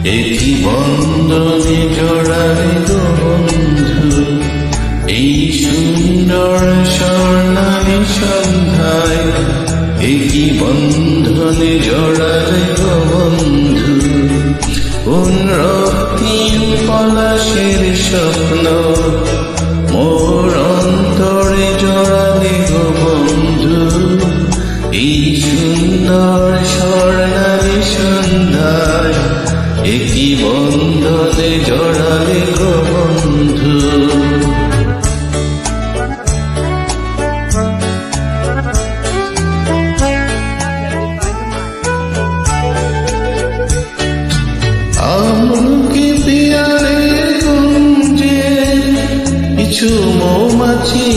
একই বন্ধনে জড়ালে গো বন্ধু এই সুন্দর স্বর্ণালী সন্ধ্যায়। একই বন্ধনে জড়ালে গো বন্ধু কোন রক্তিম পলাশের স্বপ্ন মোর অন্তরে জড়ালে গো বন্ধু এই সুন্দর স্বর্ণালী সন্ধ্যায়। একই বন্ধনে জড়ালে গো বন্ধু। আমলকি পিয়ারে গুঞ্জে কিছু মৌমাছি